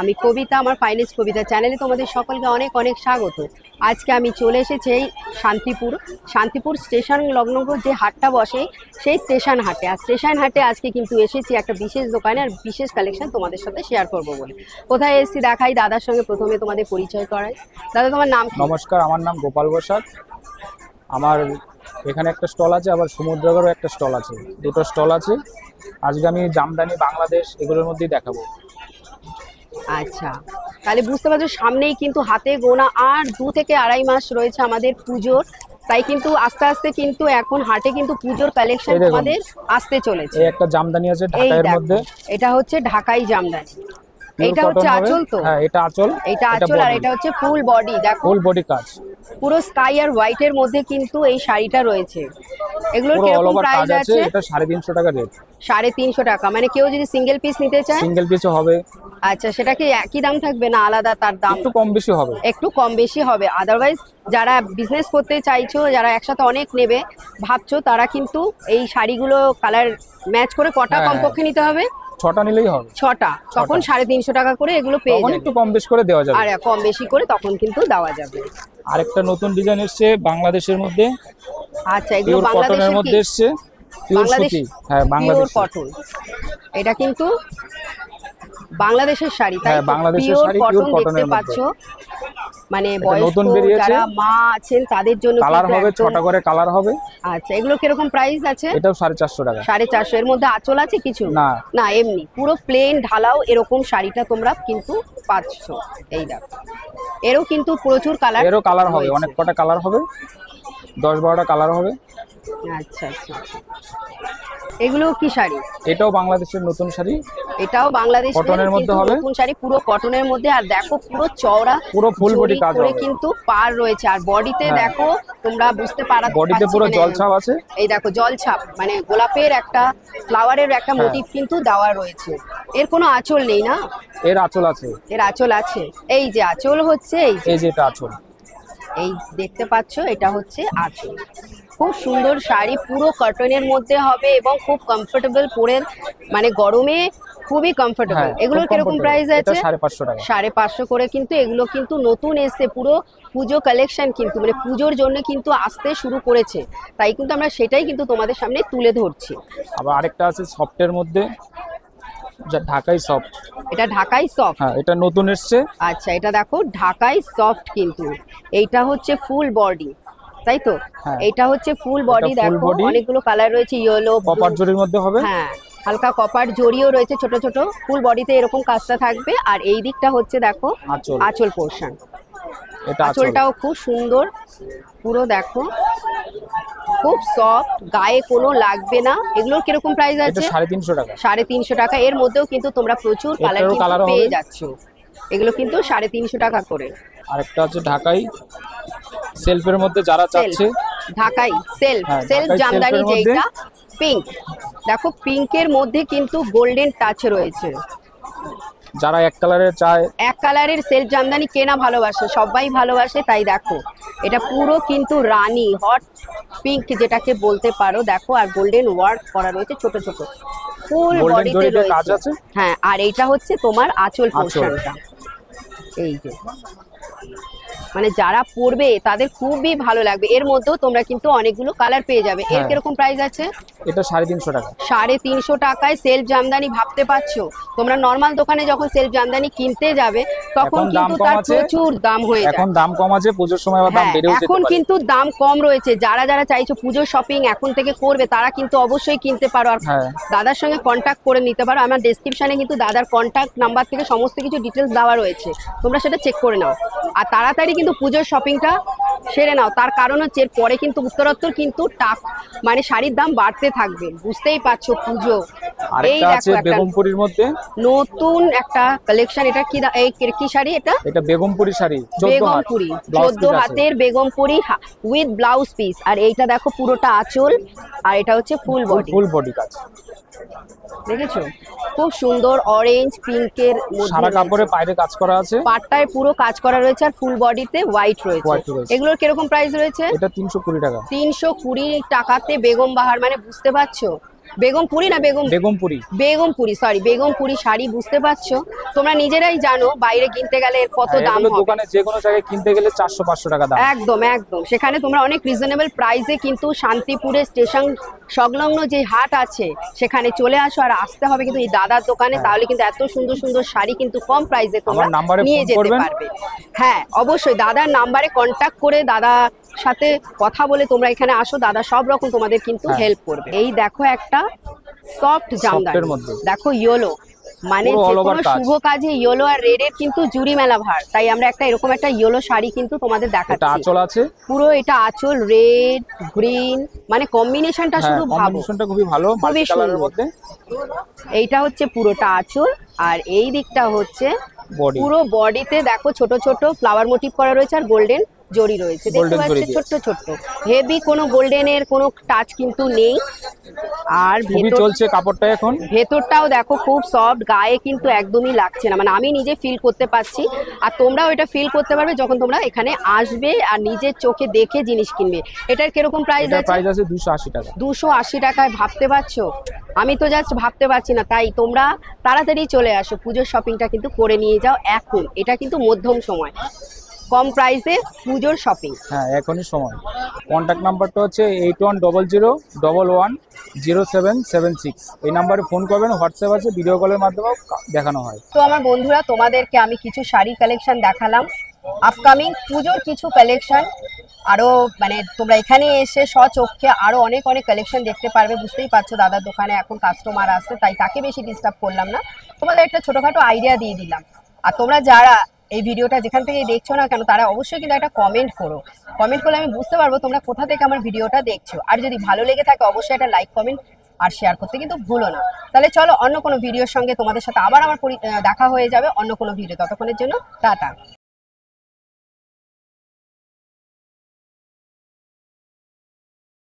আমি কবিতা, আমার ফাইনেস্ট কবিতা চ্যানেলে তোমাদের সকলকে অনেক অনেক স্বাগত। আজকে আমি চলে এসেছি এই শান্তিপুর স্টেশন সংলগ্ন যে হাটটা বসে সেই স্টেশন হাটে। আর স্টেশন হাটে আজকে কিন্তু এসেছি একটা বিশেষ দোকানে, আর বিশেষ কালেকশন তোমাদের সাথে শেয়ার করব বলে। কোথায় এসেছি দেখাই, দাদার সঙ্গে প্রথমে তোমাদের পরিচয় করাই। দাদা, তোমার নাম কি? নমস্কার, আমার নাম গোপাল বসাক। আমার এখানে একটা স্টল আছে, আবার সমুদ্রগড়ও একটা স্টল আছে, দুটো স্টল আছে। আজকে আমি জামদানি, বাংলাদেশ এগুলোর মধ্যেই দেখাবো। আচ্ছা, তাহলে বুঝতে পারছো সামনেই কিন্তু হাতে গোনা আর 2 থেকে আড়াই মাস রয়েছে আমাদের পুজোর। তাই কিন্তু আস্তে আস্তে কিন্তু এখন হাটে কিন্তু পুজোর কালেকশন আমাদের আসতে চলেছে। এই একটা জামদানি আছে ঢাকাইয়ের মধ্যে, এটা হচ্ছে ঢাকাই জামদানি। এটা হচ্ছে আঁচল তো? হ্যাঁ, এটা আঁচল। এটা আঁচল, আর এটা হচ্ছে ফুল বডি। দেখো ফুল বডি কাজ, পুরো স্কাই আর হোয়াইট এর মধ্যে কিন্তু এই শাড়িটা রয়েছে। এগুলোর পুরো অল কিরকম ওভার প্রাইস কাজ আছে? আছে? এটা 350 টাকা রেট। 350 টাকা, মানে কেউ যদি সিঙ্গেল পিস নিতে চায়? সিঙ্গেল পিসও হবে। আচ্ছা, সেটা কি একই দাম থাকবে না আলাদা তার দাম? একটু কম বেশি হবে। একটু কম বেশি হবে। আদারওয়াইজ যারা বিজনেস করতে চাইছো, যারা একসাথে অনেক নেবে ভাবছো, তারা কিন্তু এই শাড়িগুলো কালার ম্যাচ করে কটা কমপক্ষে নিতে হবে? 6টা নিলেই হবে। 6টা, তখন 350 টাকা করে এগুলো পেয়ে যাবে। একটু কম বেশি করে দেওয়া যাবে, আর কম বেশি করে তখন কিন্তু দেওয়া যাবে। আরেকটা নতুন ডিজাইন এসেছে বাংলাদেশের মধ্যে। আচ্ছা, এগুলো বাংলাদেশের মধ্যে এসেছে, পিওর সুতি। হ্যাঁ, বাংলাদেশ কটন। এটা কিন্তু বাংলাদেশের শাড়ি, তাই বাংলাদেশের শাড়ি, পিওর পিওর দেখতে কটনের পাচ্ছো। মানে নতুন বয়স্ক বেরিয়েছে, যারা মা আছেন তাদের জন্য কালার হবে, 6টা করে কালার হবে। আচ্ছা, এগুলো কিরকম প্রাইস আছে? এটাও 450 টাকা। 450। এর মধ্যে আঁচল আছে কিছু? না না, এমনি পুরো প্লেন ঢালাও এরকম শাড়িটা তোমরা কিন্তু পাচ্ছ। এই দেখো, এরও কিন্তু প্রচুর কালার, এরও কালার হবে, অনেক কটা কালার হবে, 10-12টা কালার হবে। আচ্ছা আচ্ছা, এগুলো কি শাড়ি? এটাও বাংলাদেশের নতুন শাড়ি, এটাও বাংলাদেশের কটনের মধ্যে হবে, নতুন শাড়ি, পুরো কটনের মধ্যে। আর দেখো পুরো চওড়া, পুরো ফুল বডি কাজ হবে কিন্তু পার রয়েছে। আর বডিতে দেখো, তোমরা বুঝতে পারছো বডিতে পুরো জলছাপ আছে। এই দেখো জলছাপ, মানে গোলাপের একটা ফ্লাওয়ারের একটা মোটিভ কিন্তু দেওয়া রয়েছে। এর কোনো আঁচল নেই না? এর আঁচল আছে। এর আঁচল আছে, এই যে আঁচল হচ্ছে, এই যে এটা আঁচল, এই দেখতে পাচ্ছ, এটা হচ্ছে আঁচল। খুব সুন্দর শাড়ি, পুরো কটনের মধ্যে হবে এবং খুব কমফোর্টেবল পরে, মানে গরমে খুবই কমফোর্টেবল। এগুলোর কিরকম প্রাইস আছে? 550 টাকা। 550 করে কিন্তু এগুলো কিন্তু নতুন এসছে, পুরো পুজো কালেকশন কিন্তু, মানে পুজোর জন্য কিন্তু আসতে শুরু করেছে। তাই কিন্তু আমরা সেটাই কিন্তু তোমাদের সামনে তুলে ধরছি। আবার আরেকটা আছে সফটের মধ্যে, যা ঢাকাই সফট। এটা ঢাকাই সফট? হ্যাঁ, এটা নতুন এসছে। আচ্ছা, এটা দেখো ঢাকাই সফট, কিন্তু এইটা হচ্ছে ফুল বডি, তাই তো? এটা হচ্ছে ফুল বডি। দেখো অনেকগুলো কালার রয়েছে, ইয়েলো, কপার জরির মধ্যে হবে। হ্যাঁ, হালকা কপার জরিও রয়েছে, ছোট ছোট ফুল বডিতে এরকম কাজটা থাকবে। আর এই দিকটা হচ্ছে দেখো আঁচল পোর্শন। আঁচলটাও খুব সুন্দর, পুরো দেখো খুব সফট, গায়ে কোনো লাগবে না। এগুলোর কিরকম প্রাইস আছে? 350 টাকা। 350 টাকা। এর মধ্যেও কিন্তু তোমরা প্রচুর কালার পেয়ে যাচ্ছ। এগুলো কিন্তু 350 টাকা করে। আরেকটা আছে ঢাকাই সেলফের মধ্যে, যারা চাচ্ছে ঢাকাই সেলফ জামদানি, যেটা পিঙ্ক। দেখো পিঙ্কের মধ্যে কিন্তু গোল্ডেন টাচ রয়েছে। যারা এক কালারের চায়, এক কালারের সেলফ জামদানি কেনা ভালোবাসে, সবাই ভালোবাসে। তাই দেখো এটা পুরো কিন্তু রানী হট পিঙ্ক যেটাকে বলতে পারো। দেখো, আর গোল্ডেন ওয়ার্ক করা রয়েছে ছোট ছোট, ফুল বডিতে রয়েছে। হ্যাঁ, আর এইটা হচ্ছে তোমার আঁচল পোর্শনটা। এই যে, মানে যারা পরবে তাদের খুবই ভালো লাগবে। এর মধ্যেও তোমরা কিন্তু অনেকগুলো কালার পেয়ে যাবে। এর কিরকম প্রাইস আছে? এটা 350 টাকা। 350 টাকায় সেলফ জামদানি। ভাবতে পারছো তোমরা নরমাল দোকানে যখন সেলফ জামদানি কিনতে যাবে তখন কিন্তু তার প্রচুর দাম হয়ে যায়। এখন দাম কম আছে, পুজোর সময় আবার দাম বেড়েও যেতে পারে। এখন কিন্তু দাম কম রয়েছে। যারা যারা চাইছো পুজোর শপিং এখন থেকে করবে, তারা কিন্তু অবশ্যই কিনতে পারো। আর দাদার সঙ্গে কন্ট্যাক্ট করে নিতে পারো। আমার ডেসক্রিপশনে কিন্তু দাদার কন্ট্যাক্ট নাম্বার থেকে সমস্ত কিছু ডিটেলস দেওয়া রয়েছে, তোমরা সেটা চেক করে নাও। আর তাড়াতাড়ি কিন্তু পুজোর শপিংটা সেরে নাও, তার কারণ হচ্ছে পরে কিন্তু উত্তরোত্তর কিন্তু মানে শাড়ির দাম বাড়তে থাকবে। বুঝতেই পারছো পুজো। এই দেখো বেগমপুরীর মধ্যে নতুন একটা কালেকশন। এটা কি শাড়ি? এটা বেগমপুরী শাড়ি, বেগমপুরী 14 হাতের বেগমপুরী উইথ ব্লাউজ পিস। আর এইটা দেখো পুরোটা আঁচল, আর এটা হচ্ছে ফুল বডি কাজ। দেখেছো খুব সুন্দর অরেঞ্জ পিঙ্কের মধ্যে সারা কাপড়ে বাইরে কাজ করা আছে, পাটটায় পুরো কাজ করা রয়েছে, আর ফুল বডিতে হোয়াইট রয়েছে। এগুলোর কিরকম প্রাইস রয়েছে? এটা 320 টাকা। 320 টাকাতে বেগম বাহার, মানে বুঝতে পারছো বেগমপুরি না বেগমপুরি। বেগমপুরি, সরি, বেগমপুরি শাড়ি, বুঝতে পারছো তোমরা নিজেরাই জানো বাইরে কিনতে গেলে এর কত দাম এগুলো হবে। দোকানে যে কোনো জায়গায় কিনতে গেলে 400-500 টাকা দাম। একদম একদম, সেখানে তোমরা অনেক রিজনেবল প্রাইসে কিন্তু শান্তিপুরে স্টেশন সংলগ্ন যে হাট আছে সেখানে চলে আসো, আর আসতে হবে কিন্তু এই দাদার দোকানে, তাহলে কিন্তু এত সুন্দর সুন্দর শাড়ি কিন্তু কম প্রাইসে তোমরা আমার নাম্বারে নিয়ে ফোন যেতে করবেন। পারবে। হ্যাঁ অবশ্যই দাদার নাম্বারে কন্ট্যাক্ট করে দাদা সাথে কথা বলে তোমরা এখানে আসো, দাদা সব রকম তোমাদের কিন্তু হ্যাঁ। হেল্প করবে। এই দেখো একটা সফট জামদানি, সফটের মধ্যে। দেখো ইয়েলো, মানে পুরো যে all over কোনো কাজ। শুভ কাজে ইয়েলো আর রেডের কিন্তু জুড়ি মেলা ভার, তাই আমরা একটা এরকম একটা ইয়েলো শাড়ি কিন্তু তোমাদের এটা দেখাচ্ছি। আঁচল আছে। পুরো এটা আঁচল রেড গ্রিন, মানে কম্বিনেশনটা হ্যাঁ, শুধু ভাবো, কম্বিনেশনটা খুবই ভালো, মাল্টি কালারের সুন্দর। মধ্যে। এইটা হচ্ছে পুরোটা আঁচল, আর এই দিকটা হচ্ছে বডি। পুরো বডিতে দেখো ছোট ছোট ফ্লাওয়ার মোটিভ করা রয়েছে আর গোল্ডেন জরি রয়েছে, দেখতে Golden জরি পাচ্ছ দিয়ে। ছোট্ট ছোট্ট, হেভি কোনো গোল্ডেনের কোনো টাচ কিন্তু নেই। আর খুবই চলছে কাপড়টা এখন। ভেতরটাও দেখো খুব সফট, গায়ে কিন্তু একদমই লাগছে না, মানে আমি নিজে ফিল করতে পারছি, আর তোমরাও এটা ফিল করতে পারবে যখন তোমরা এখানে আসবে আর নিজের চোখে দেখে জিনিস কিনবে। এটার কিরকম প্রাইস এটার আছে? প্রাইস আছে 280 টাকা। 280 টাকায়, ভাবতে পারছো? আমি তো জাস্ট ভাবতে পারছি না, তাই তোমরা তাড়াতাড়ি চলে আসো, পুজোর শপিংটা কিন্তু করে নিয়ে যাও এখন, এটা কিন্তু মধ্যম সময়, কম প্রাইসে পুজোর শপিং। হ্যাঁ, এখনই সময়। কন্ট্যাক্ট নাম্বারটা হচ্ছে 8100110776। এই নাম্বারে ফোন করবেন, হোয়াটসঅ্যাপ আছে, ভিডিও কলের মাধ্যমেও দেখানো হয়। তো আমার বন্ধুরা, তোমাদেরকে আমি কিছু শাড়ি কালেকশন দেখালাম, আপকামিং পুজোর কিছু কালেকশন আরো, মানে তোমরা এখানে এসে স্বচক্ষে আরো অনেক অনেক কালেকশন দেখতে পারবে। বুঝতেই পারছো দাদার দোকানে এখন কাস্টমার আসছে, তাই তাকে বেশি ডিস্টার্ব করলাম না, তোমাদের একটা ছোটখাটো আইডিয়া দিয়ে দিলাম। আর তোমরা যারা এই ভিডিওটা যেখান থেকে দেখছো না কেন, তারা অবশ্যই কিন্তু একটা কমেন্ট করো, কমেন্ট করলে আমি বুঝতে পারবো তোমরা কোথা থেকে আমার ভিডিওটা দেখছো। আর যদি ভালো লেগে থাকে অবশ্যই একটা লাইক কমেন্ট আর শেয়ার করতে কিন্তু ভুলো না। তাহলে চলো অন্য কোনো ভিডিওর সঙ্গে তোমাদের সাথে আবার আমার দেখা হয়ে যাবে অন্য কোনো ভিডিও, ততক্ষণের জন্য টাটা।